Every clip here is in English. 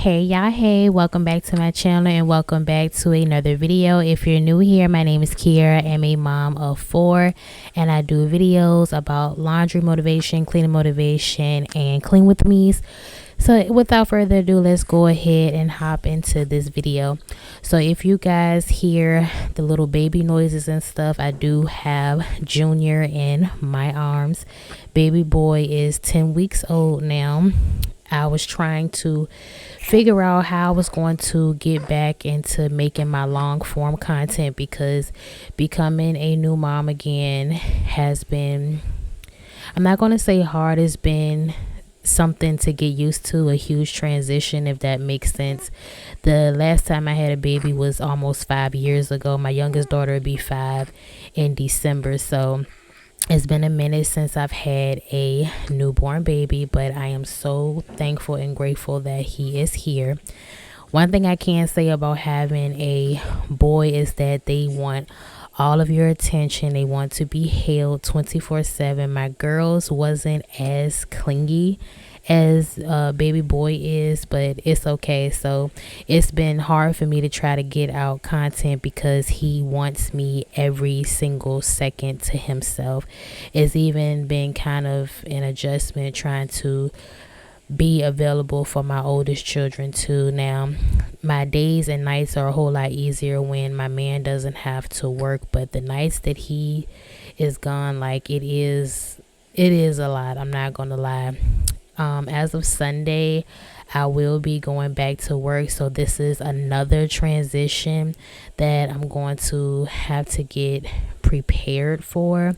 Hey, welcome back to my channel and welcome back to another video. If you're new here, my name is Kiara. I'm a mom of 4 and I do videos about laundry motivation, cleaning motivation, and clean with me's. So without further ado, let's go ahead and hop into this video. So if you guys hear the little baby noises and stuff, I do have Junior in my arms. Baby boy is 10 weeks old now. I was trying to figure out how I was going to get back into making my long form content because becoming a new mom again has been, I'm not going to say hard, it's been something to get used to, a huge transition, if that makes sense. The last time I had a baby was almost 5 years ago. My youngest daughter will be 5 in December, so it's been a minute since I've had a newborn baby, but I am so thankful and grateful that he is here. One thing I can say about having a boy is that they want all of your attention. They want to be held 24/7. My girls wasn't as clingy as baby boy is, but it's okay. So it's been hard for me to try to get out content because he wants me every single second to himself. It's even been kind of an adjustment trying to be available for my oldest children too. Now my days and nights are a whole lot easier when my man doesn't have to work, but the nights that he is gone, like it is a lot. I'm not gonna lie. As of Sunday, I will be going back to work, so this is another transition that I'm going to have to get prepared for.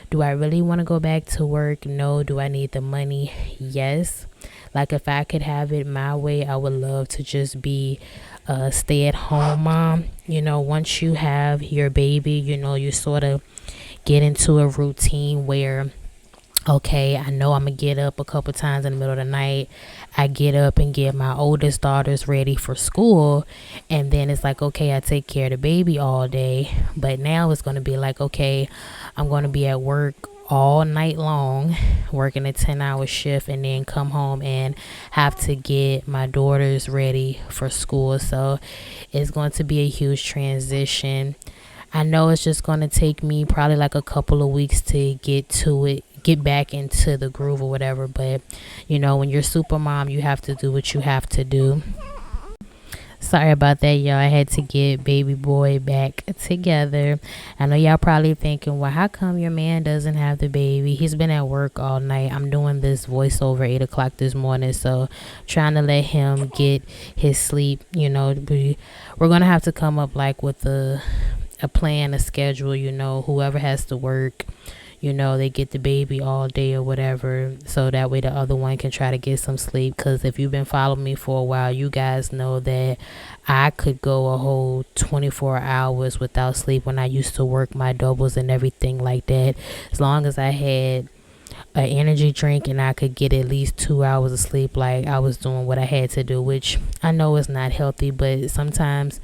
Do I really want to go back to work? No. Do I need the money? Yes. Like if I could have it my way, I would love to just be a stay-at-home mom. You know, once you have your baby, you know, you sort of get into a routine where, okay, I know I'm gonna get up a couple times in the middle of the night. I get up and get my oldest daughters ready for school, and then it's like, okay, I take care of the baby all day. But now it's gonna be like, okay, I'm gonna be at work all night long, working a 10-hour shift, and then come home and have to get my daughters ready for school. So it's going to be a huge transition. I know it's just going to take me probably like a couple of weeks to get to it, get back into the groove or whatever, but you know, when you're super mom, you have to do what you have to do. Sorry about that, y'all. I had to get baby boy back together. I know y'all probably thinking, well, how come your man doesn't have the baby? He's been at work all night. I'm doing this voiceover 8 o'clock this morning, so trying to let him get his sleep. You know, we're gonna have to come up like with a plan, a schedule. You know, whoever has to work, you know, they get the baby all day or whatever, so that way the other one can try to get some sleep. Because if you've been following me for a while, you guys know that I could go a whole 24 hours without sleep when I used to work my doubles and everything like that. As long as I had an energy drink and I could get at least 2 hours of sleep, like I was doing what I had to do, which I know is not healthy, but sometimes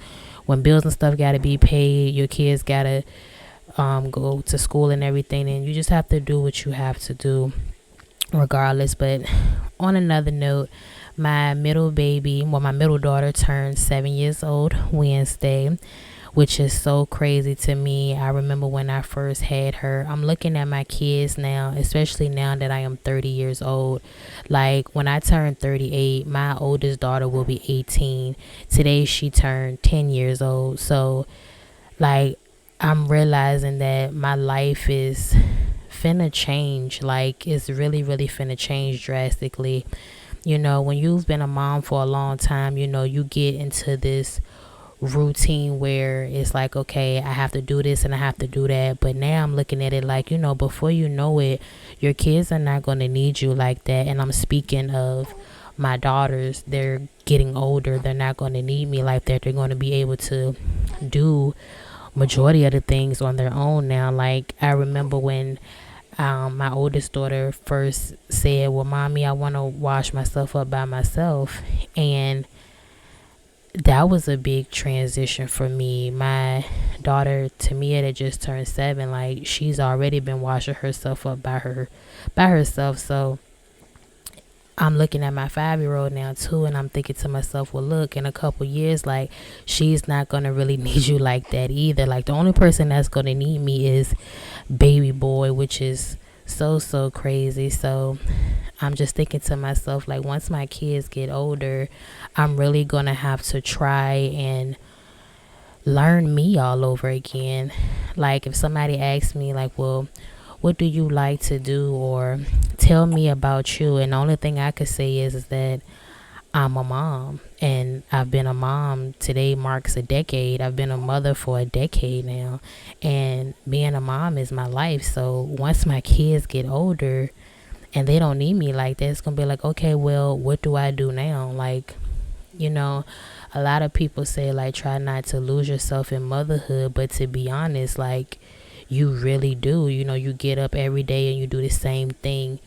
when bills and stuff gotta be paid, your kids gotta go to school and everything, and you just have to do what you have to do regardless. But on another note, my middle daughter turned 7 years old Wednesday, which is so crazy to me. I remember when I first had her. I'm looking at my kids now, especially now that I am 30 years old. Like when I turn 38, my oldest daughter will be 18. Today she turned 10 years old. So like I'm realizing that my life is finna change. Like it's really finna change drastically. You know, when you've been a mom for a long time, you know, you get into this routine where it's like, okay, I have to do this and I have to do that. But now I'm looking at it like, you know, before you know it, your kids are not going to need you like that. And I'm speaking of my daughters. They're getting older. They're not going to need me like that. They're going to be able to do majority of the things on their own now. Like I remember when my oldest daughter first said, well, mommy, I want to wash myself up by myself, and that was a big transition for me. My daughter Tamia that just turned 7, like she's already been washing herself up by herself. So I'm looking at my 5-year-old now too, and I'm thinking to myself, well, look, in a couple years, like, she's not gonna really need you like that either. Like, the only person that's gonna need me is baby boy, which is so crazy. So I'm just thinking to myself, like, once my kids get older, I'm really gonna have to try and learn me all over again. Like, if somebody asks me, like, well, what do you like to do, or tell me about you, and the only thing I could say is that I'm a mom, and I've been a mom. Today marks a decade. I've been a mother for a decade now, and being a mom is my life. So once my kids get older and they don't need me like that, it's gonna be like, okay, well, what do I do now? Like, you know, a lot of people say, like, try not to lose yourself in motherhood, but to be honest, like, you really do. You know, you get up every day and you do the same thing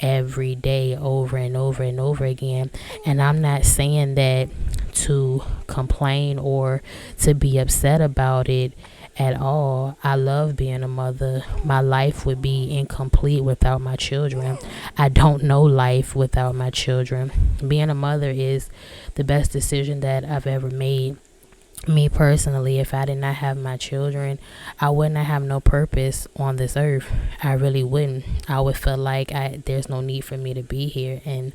every day over and over and over again. And I'm not saying that to complain or to be upset about it at all. I love being a mother. My life would be incomplete without my children. I don't know life without my children. Being a mother is the best decision that I've ever made. Me personally, if I did not have my children, I would not have no purpose on this earth. I really wouldn't. I would feel like there's no need for me to be here, and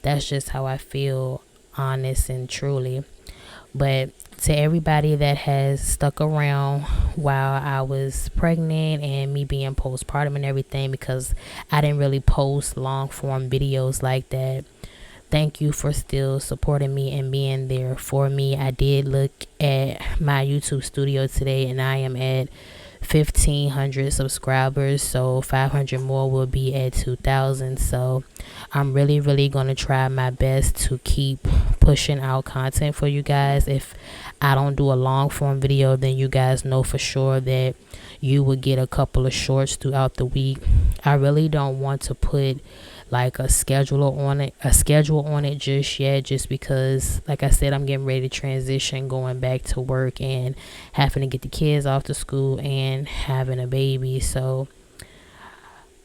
that's just how I feel, honest and truly. But to everybody that has stuck around while I was pregnant and me being postpartum and everything, because I didn't really post long form videos like that, thank you for still supporting me and being there for me. I did look at my YouTube studio today, and I am at 1,500 subscribers, so 500 more will be at 2,000. So I'm really going to try my best to keep pushing out content for you guys. If I don't do a long form video, then you guys know for sure that you will get a couple of shorts throughout the week. I really don't want to put like a schedule on it just yet, just because, like I said, I'm getting ready to transition, going back to work and having to get the kids off to school and having a baby. So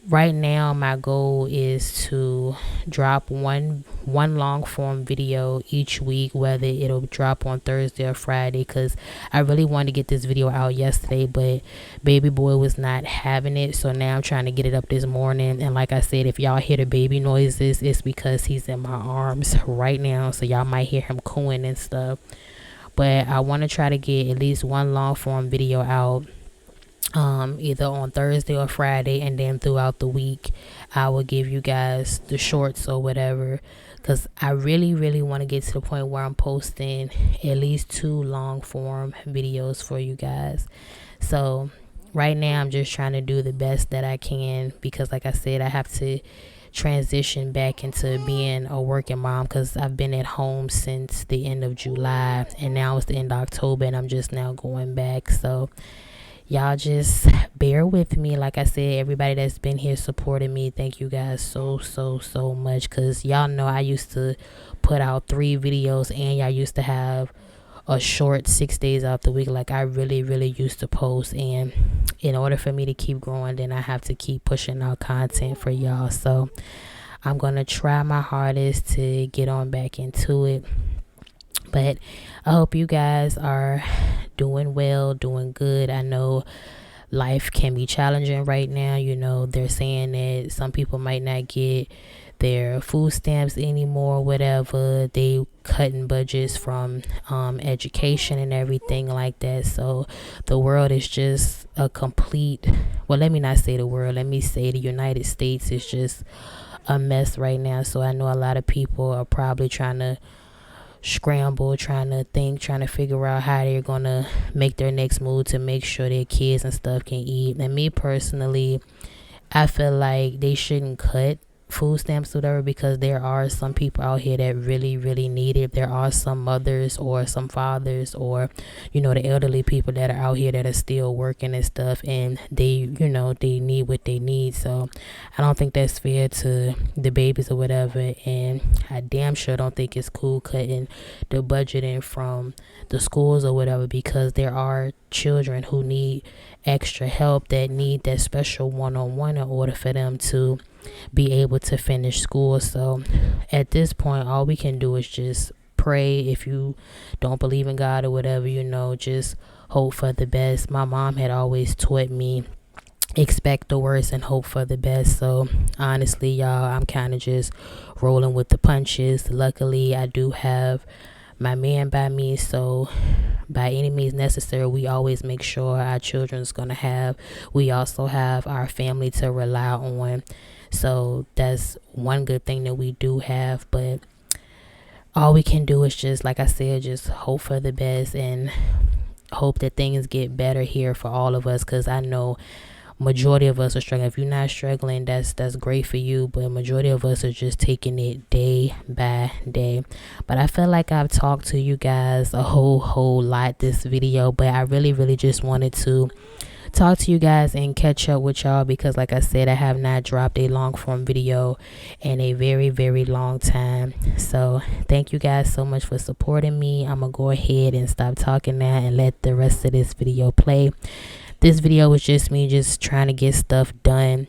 right now my goal is to drop one long form video each week, whether it'll drop on Thursday or Friday, because I really wanted to get this video out yesterday, but baby boy was not having it. So now I'm trying to get it up this morning. And like I said, if y'all hear the baby noises, it's because he's in my arms right now, so y'all might hear him cooing and stuff. But I want to try to get at least one long form video out either on Thursday or Friday, and then throughout the week I will give you guys the shorts or whatever, because I really want to get to the point where I'm posting at least 2 long form videos for you guys. So right now I'm just trying to do the best that I can, because like I said, I have to transition back into being a working mom, because I've been at home since the end of July, and now it's the end of October, and I'm just now going back. So y'all just bear with me. Like I said, everybody that's been here supporting me, thank you guys so much, because y'all know I used to put out 3 videos, and y'all used to have a short 6 days out the week. Like, I really used to post, and in order for me to keep growing, then I have to keep pushing out content for y'all. So I'm gonna try my hardest to get on back into it. But I hope you guys are doing well, doing good. I know life can be challenging right now. You know, they're saying that some people might not get their food stamps anymore, whatever. They cutting budgets from education and everything like that. So the world is just a complete, well, let me not say the world, let me say the United States is just a mess right now. So I know a lot of people are probably trying to scramble, trying to think, trying to figure out how they're gonna make their next move to make sure their kids and stuff can eat. And me personally, I feel like they shouldn't cut food stamps or whatever, because there are some people out here that really need it. There are some mothers or some fathers, or you know, the elderly people that are out here that are still working and stuff, and they, you know, they need what they need. So I don't think that's fair to the babies or whatever, and I damn sure don't think it's cool cutting the budgeting from the schools or whatever, because there are children who need extra help, that need that special one-on-one in order for them to be able to finish school. So at this point, all we can do is just pray. If you don't believe in God or whatever, just hope for the best. My mom had always taught me expect the worst and hope for the best. So honestly, y'all, I'm kind of just rolling with the punches. Luckily, I do have my man by me, so by any means necessary, we always make sure our children's gonna have. We also have our family to rely on, so that's one good thing that we do have. But all we can do is just, like I said, just hope for the best and hope that things get better here for all of us, because I know majority of us are struggling. If you're not struggling, that's great for you, but majority of us are just taking it day by day. But I feel like I've talked to you guys a whole lot this video, but I really just wanted to talk to you guys and catch up with y'all, because like I said, I have not dropped a long form video in a very long time. So thank you guys so much for supporting me. I'm gonna go ahead and stop talking now and let the rest of this video play. This video was just me just trying to get stuff done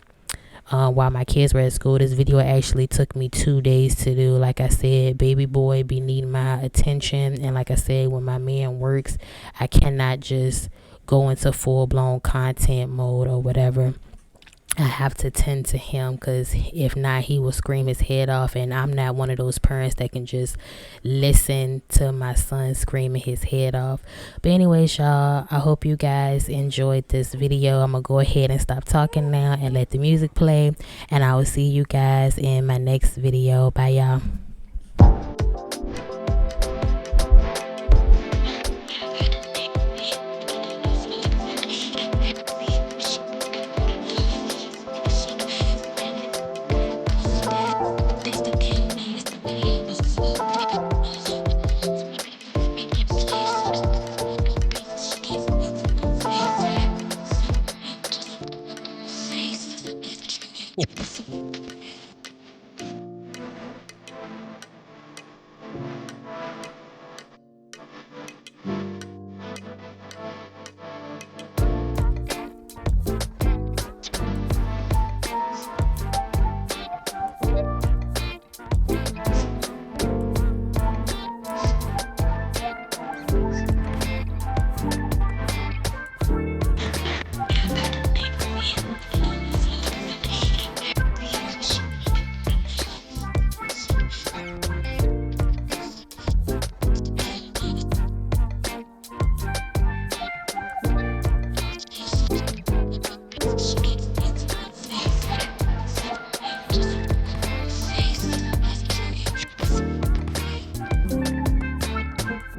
while my kids were at school. This video actually took me 2 days to do. Like I said, baby boy be needing my attention, and like I said, when my man works, I cannot just go into full-blown content mode or whatever. I have to tend to him, because if not, he will scream his head off, and I'm not one of those parents that can just listen to my son screaming his head off. But anyways, y'all, I hope you guys enjoyed this video. I'm gonna go ahead and stop talking now and let the music play, and I will see you guys in my next video. Bye, y'all.